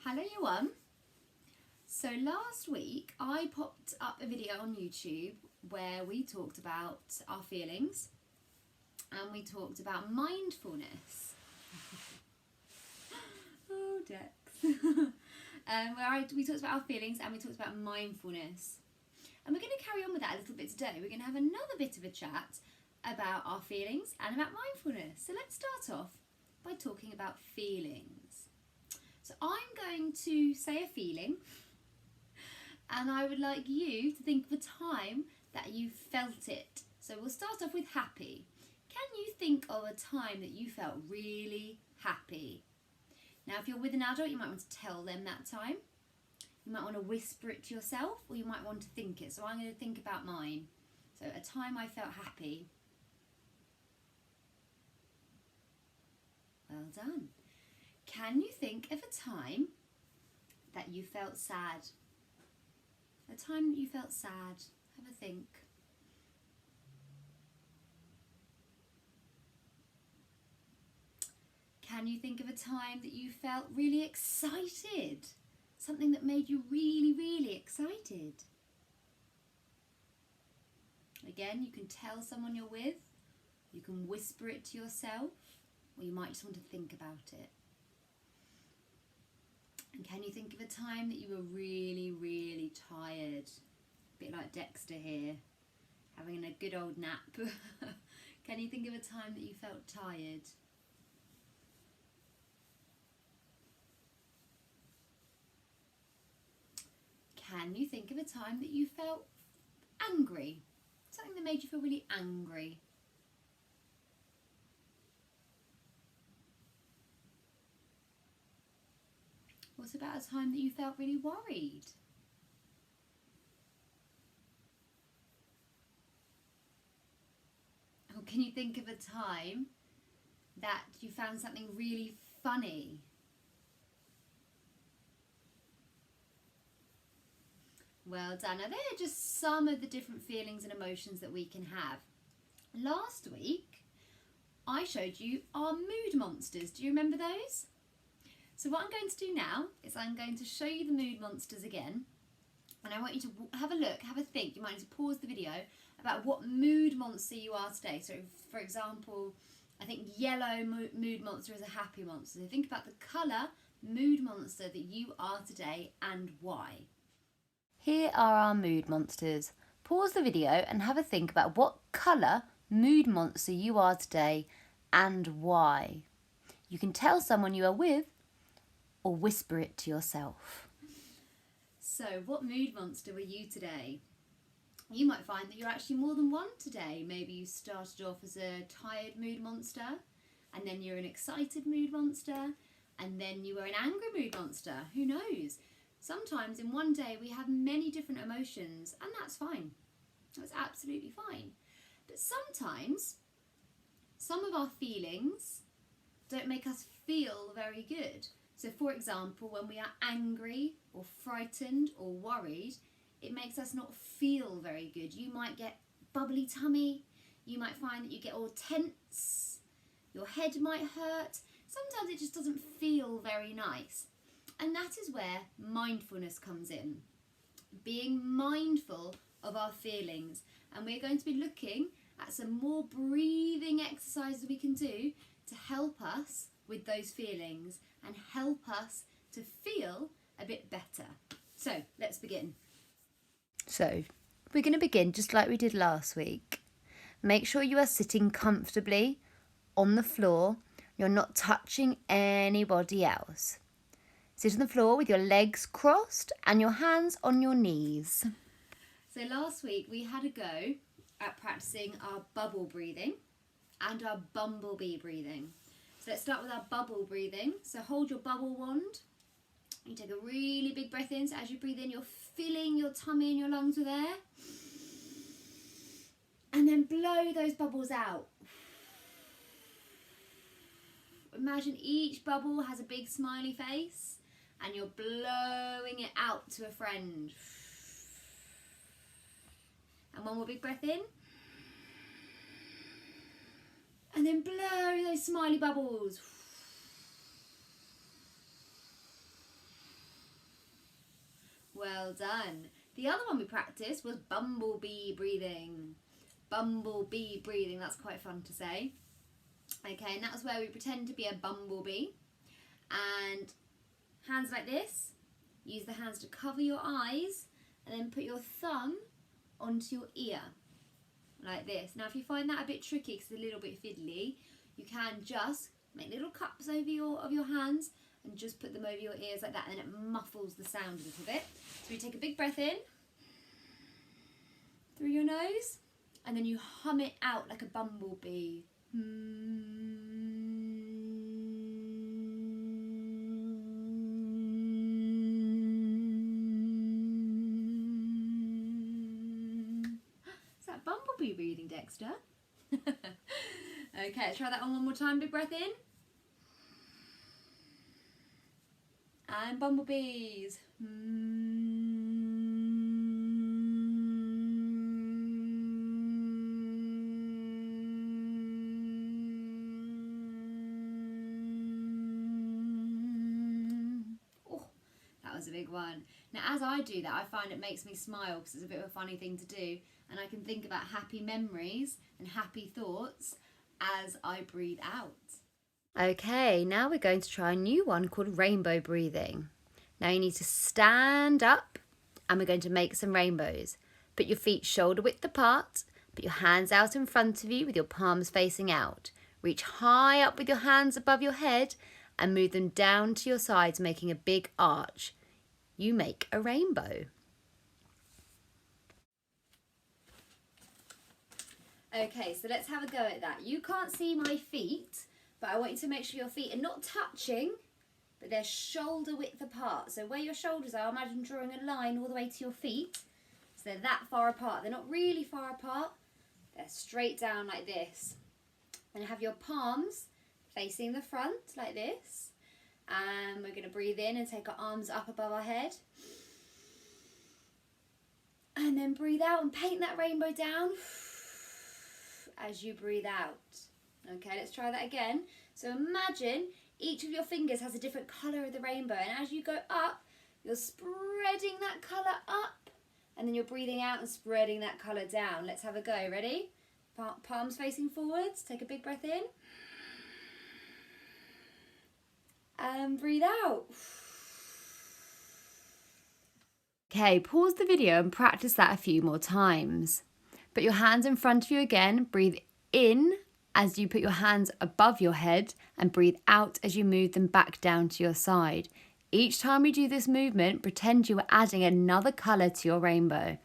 Hello everyone. So last week I popped up a video on YouTube where we talked about our feelings and we talked about mindfulness. Oh, Dex. We talked about our feelings and we talked about mindfulness. And we're going to carry on with that a little bit today. We're going to have another bit of a chat about our feelings and about mindfulness. So let's start off by talking about feelings. So I'm going to say a feeling and I would like you to think of a time that you felt it. So we'll start off with happy. Can you think of a time that you felt really happy? Now if you're with an adult, you might want to tell them that time. You might want to whisper it to yourself, or you might want to think it. So I'm going to think about mine. So a time I felt happy. Well done. Can you think of a time that you felt sad? A time that you felt sad. Have a think. Can you think of a time that you felt really excited? Something that made you really, really excited. Again, you can tell someone you're with, you can whisper it to yourself, or you might just want to think about it. And can you think of a time that you were really, really tired? A bit like Dexter here, having a good old nap. Can you think of a time that you felt tired? Can you think of a time that you felt angry? Something that made you feel really angry. What about a time that you felt really worried? Or can you think of a time that you found something really funny? Well done. Now they're just some of the different feelings and emotions that we can have. Last week I showed you our mood monsters. Do you remember those? So what I'm going to do now is I'm going to show you the mood monsters again, and I want you to have a look, have a think. You might need to pause the video about what mood monster you are today. So for example, I think yellow mood monster is a happy monster. So think about the colour mood monster that you are today and why. Here are our mood monsters. Pause the video and have a think about what colour mood monster you are today and why. You can tell someone you are with or whisper it to yourself. So what mood monster were you today? You might find that you're actually more than one today. Maybe you started off as a tired mood monster, and then you're an excited mood monster, and then you were an angry mood monster. Who knows? Sometimes in one day we have many different emotions, and that's fine. That's absolutely fine. But sometimes some of our feelings don't make us feel very good. So for example, when we are angry or frightened or worried, it makes us not feel very good. You might get bubbly tummy, you might find that you get all tense, your head might hurt. Sometimes it just doesn't feel very nice. And that is where mindfulness comes in. Being mindful of our feelings. And we're going to be looking at some more breathing exercises we can do to help us with those feelings and help us to feel a bit better. So let's begin. So we're going to begin just like we did last week. Make sure you are sitting comfortably on the floor. You're not touching anybody else. Sit on the floor with your legs crossed and your hands on your knees. So last week we had a go at practicing our bubble breathing and our bumblebee breathing. So let's start with our bubble breathing. So hold your bubble wand. You take a really big breath in. So as you breathe in, you're filling your tummy and your lungs with air. And then blow those bubbles out. Imagine each bubble has a big smiley face and you're blowing it out to a friend. And one more big breath in. And then blow those smiley bubbles. Well done. The other one we practiced was bumblebee breathing. Bumblebee breathing, that's quite fun to say. Okay, and that's where we pretend to be a bumblebee. And hands like this. Use the hands to cover your eyes and then put your thumb onto your ear. Like this. Now if you find that a bit tricky because it's a little bit fiddly, you can just make little cups over your hands and just put them over your ears like that, and then it muffles the sound a little bit. So we take a big breath in through your nose and then you hum it out like a bumblebee. Is that bumblebee breathing, Dexter? Okay, let's try that one more time. Big breath in. And bumblebees. Oh, that was a big one. Now, as I do that, I find it makes me smile because it's a bit of a funny thing to do, and I can think about happy memories and happy thoughts as I breathe out. Okay, now we're going to try a new one called rainbow breathing. Now you need to stand up and we're going to make some rainbows. Put your feet shoulder width apart, put your hands out in front of you with your palms facing out. Reach high up with your hands above your head and move them down to your sides, making a big arch. You make a rainbow. Okay, so let's have a go at that. You can't see my feet, but I want you to make sure your feet are not touching, but they're shoulder width apart. So where your shoulders are, imagine drawing a line all the way to your feet. So they're that far apart. They're not really far apart. They're straight down like this. And have your palms facing the front like this. And we're going to breathe in and take our arms up above our head. And then breathe out and paint that rainbow down as you breathe out. Okay, let's try that again. So imagine each of your fingers has a different colour of the rainbow, and as you go up, you're spreading that colour up, and then you're breathing out and spreading that colour down. Let's have a go. Ready? Palms facing forwards. Take a big breath in. And breathe out. Okay, pause the video and practice that a few more times. Put your hands in front of you again. Breathe in as you put your hands above your head and breathe out as you move them back down to your side. Each time you do this movement, pretend you are adding another colour to your rainbow.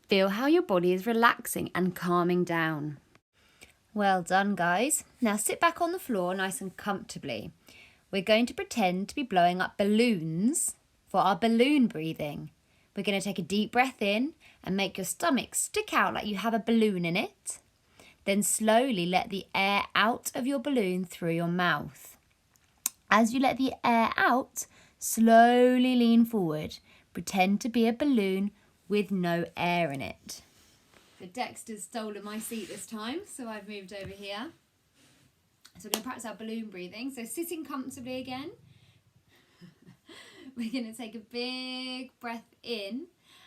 Feel how your body is relaxing and calming down. Well done, guys. Now sit back on the floor nice and comfortably. We're going to pretend to be blowing up balloons for our balloon breathing. We're going to take a deep breath in and make your stomach stick out like you have a balloon in it. Then slowly let the air out of your balloon through your mouth. As you let the air out, slowly lean forward. Pretend to be a balloon with no air in it. So Dexter's stolen my seat this time, so I've moved over here. So we're going to practice our balloon breathing. So sitting comfortably again. We're going to take a big breath in.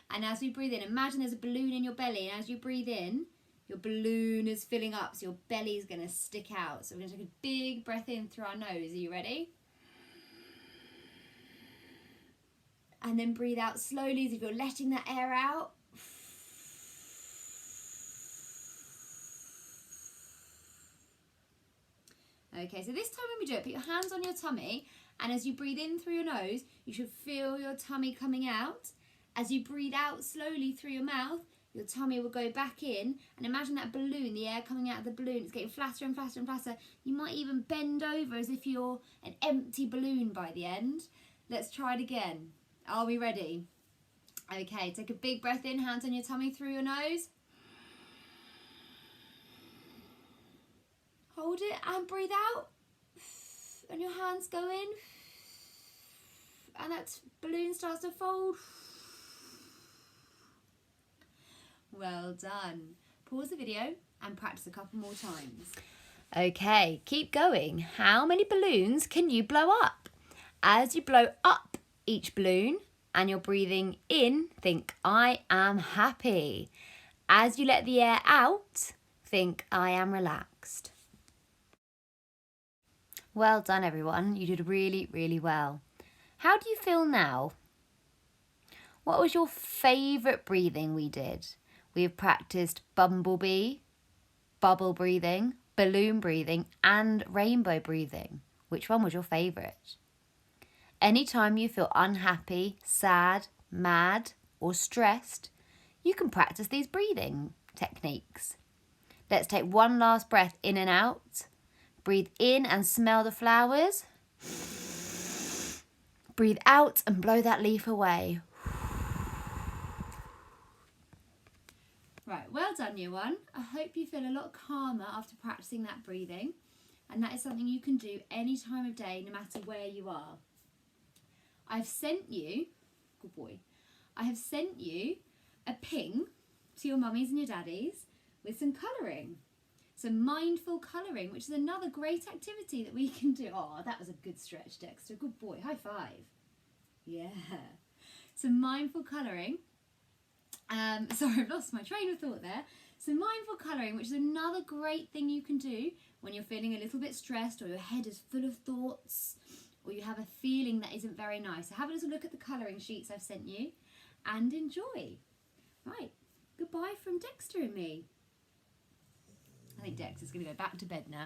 And as we breathe in, imagine there's a balloon in your belly. And as you breathe in, your balloon is filling up, so your belly is going to stick out. So we're going to take a big breath in through our nose. Are you ready? And then breathe out slowly as if you're letting that air out. Okay, so this time when we do it, put your hands on your tummy, and as you breathe in through your nose, you should feel your tummy coming out. As you breathe out slowly through your mouth, your tummy will go back in, and imagine that balloon, the air coming out of the balloon, it's getting flatter and flatter and flatter. You might even bend over as if you're an empty balloon by the end. Let's try it again. Are we ready? Okay, take a big breath in, hands on your tummy through your nose. Hold it and breathe out. And your hands go in. And that balloon starts to fold. Well done. Pause the video and practice a couple more times. Okay, keep going. How many balloons can you blow up? As you blow up each balloon, and you're breathing in, think, I am happy. As you let the air out, think, I am relaxed. Well done, everyone. You did really, really well. How do you feel now? What was your favourite breathing we did? We have practiced bumblebee, bubble breathing, balloon breathing, and rainbow breathing. Which one was your favourite? Anytime you feel unhappy, sad, mad, or stressed, you can practice these breathing techniques. Let's take one last breath in and out. Breathe in and smell the flowers. Breathe out and blow that leaf away. Right, well done, year one. I hope you feel a lot calmer after practicing that breathing. And that is something you can do any time of day, no matter where you are. I've sent you, good boy, I have sent you a ping to your mummies and your daddies with some colouring. Some mindful colouring, which is another great activity that we can do. Oh, that was a good stretch, Dexter. Good boy. High five. Yeah. Some mindful colouring. Sorry, I've lost my train of thought there. Some mindful colouring, which is another great thing you can do when you're feeling a little bit stressed or your head is full of thoughts or you have a feeling that isn't very nice. So have a little look at the colouring sheets I've sent you and enjoy. Right. Goodbye from Dexter and me. I think Dex is going to go back to bed now.